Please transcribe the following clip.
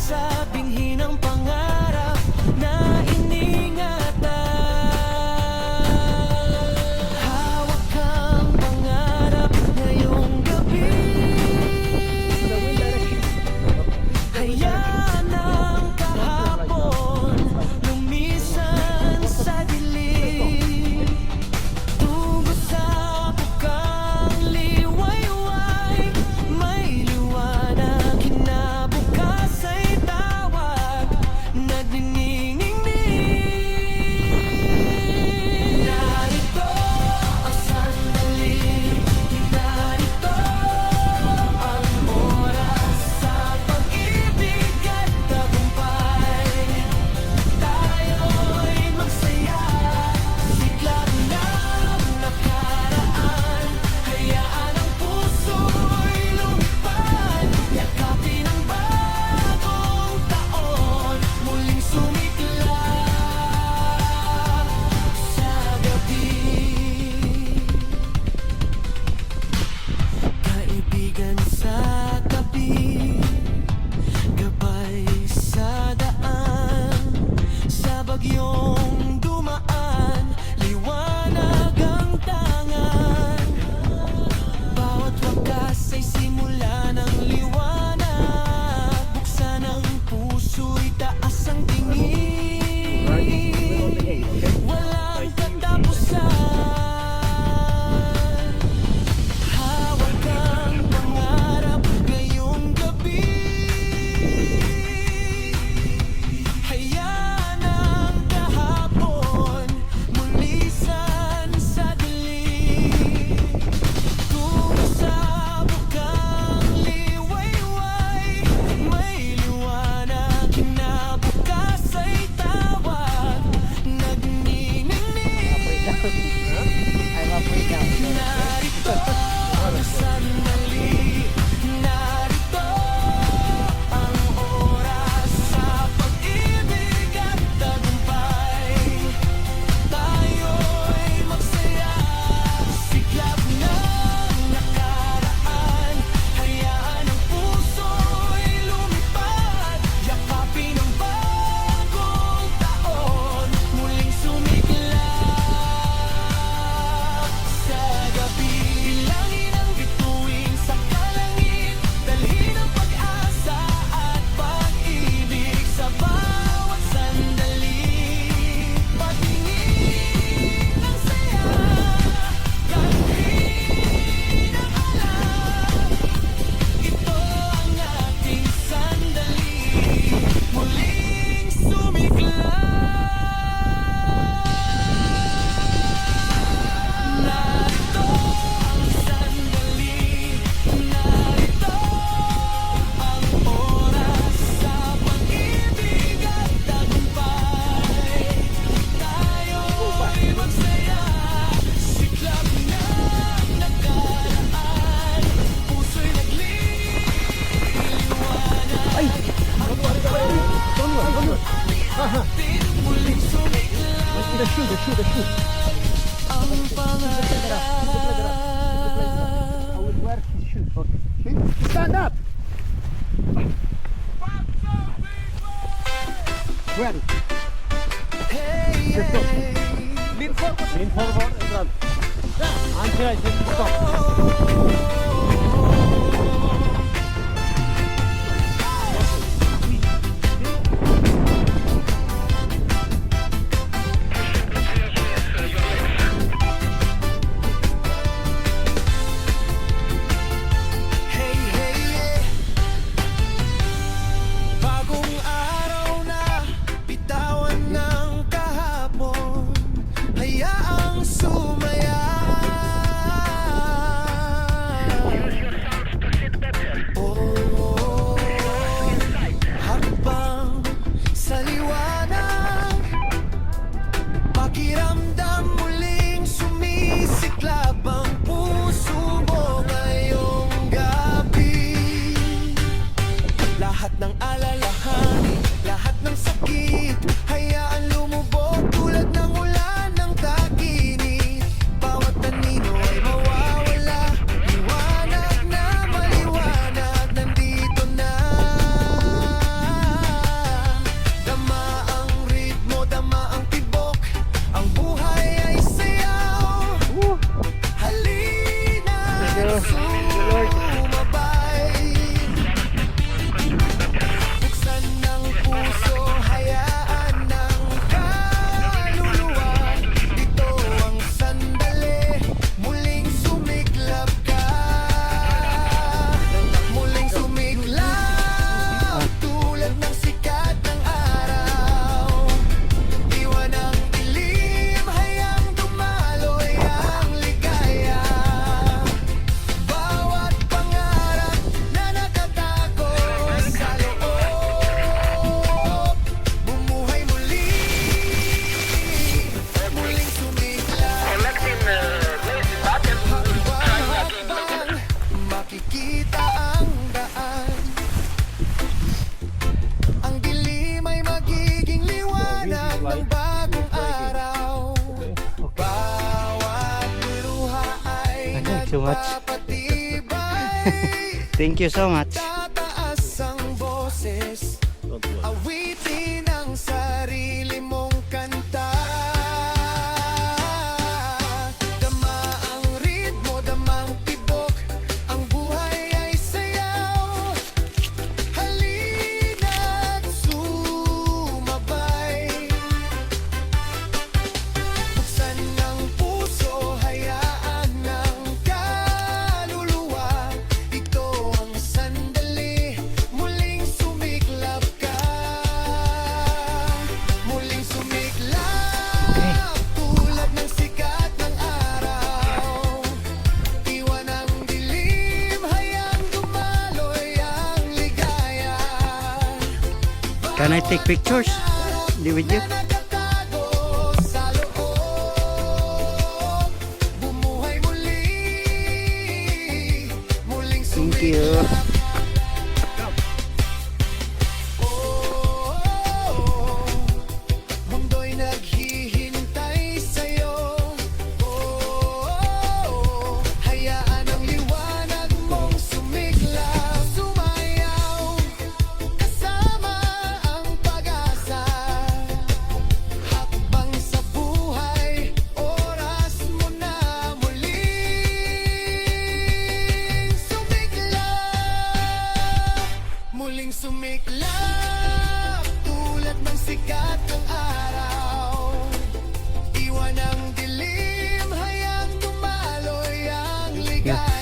sa binhi ng pangarap na iningatan. Hawak ang pangarap ngayong gabi. Hayaan ang kahapon lumisan sa dilim. Tungo sa bukang liwayway, may liwanag, kinabukas ay tawag, nagniningning. Narito ang sandali, narito ang oras sa pag-ibig at tagumpay. Tayo'y magsaya, siklab ng nakaraan. Hayaan ang puso'y lumipad, yakapin ang bagong taon, muling sumiklab sa gabi. Kaibigan sa tabi, gabay sa daan, sa bagyong dumaan, liwanag ang tangan. Bawat wakas ay simula ng liwanag, buksan ang puso'y taas ang tingin. Walang katapusan. Hawak ang pangarap ngayong gabi. Hayaan ang kahapon mulisan sa dilim. Tungo sa bukang liwayway, may liwanag, kinabukas ay tawag, nagniningning. Narito ang sandali, narito ang oras sa pag-ibig at tagumpay. Tayo'y magsaya, siklab ng nakaraan. Hayaan ang puso'y lumipad, yakapin ang bagong taon, muling sumiklab sa gabi. Bilangin ang bituin sa kalangit, dalhin ang pag-asa at pag-ibig sa bawat sandali. Patingin ang saya, gagawin ang alam. Ito ang ating sandali, muling sumiklab. Narito ang sandali, narito ang oras sa pag-ibig at tagumpay. Tayo'y magsaya, siklab ng nakaraan, puso'y nagliliwanag. Ating muling sumiklab ang pangarap. Stand up! Ready? Hey, hey. Lean forward and run. Until I say stop. Hey, hey, yeah. Bagong araw na, bitawan ng kahapon, hayaang sumaya. so much. Nagpapatibay, Thank you so much. tataas ang boses, Don't worry. awitin ang sarili mong kanta. Dama ang ritmo, damang tibok, ang buhay ay sayaw. Halina't sumabay, buksan ng puso, hayaan ng kaluluwa. Ito ang sandali, muling sumiklap ka. Muling sumiklap, tulad ng sikat ng araw. Iwan ang dilim, hayang dumaloy ang ligaya. Can I take pictures? With you? Na nakatago sa loob, bumuhay muli, muling Thank you. sumiklap. Oh, mundo'y naghihintay sa'yo. Oh, hayaan ang liwanag mong sumiklap, sumayaw, kasama ang pag-asa. Hakbang sa buhay, oras mo na muling sumiklap. Muling sumiklap, tulad ng sikat ng araw. Iwan ang dilim, hayang dumaloy ang ligaya.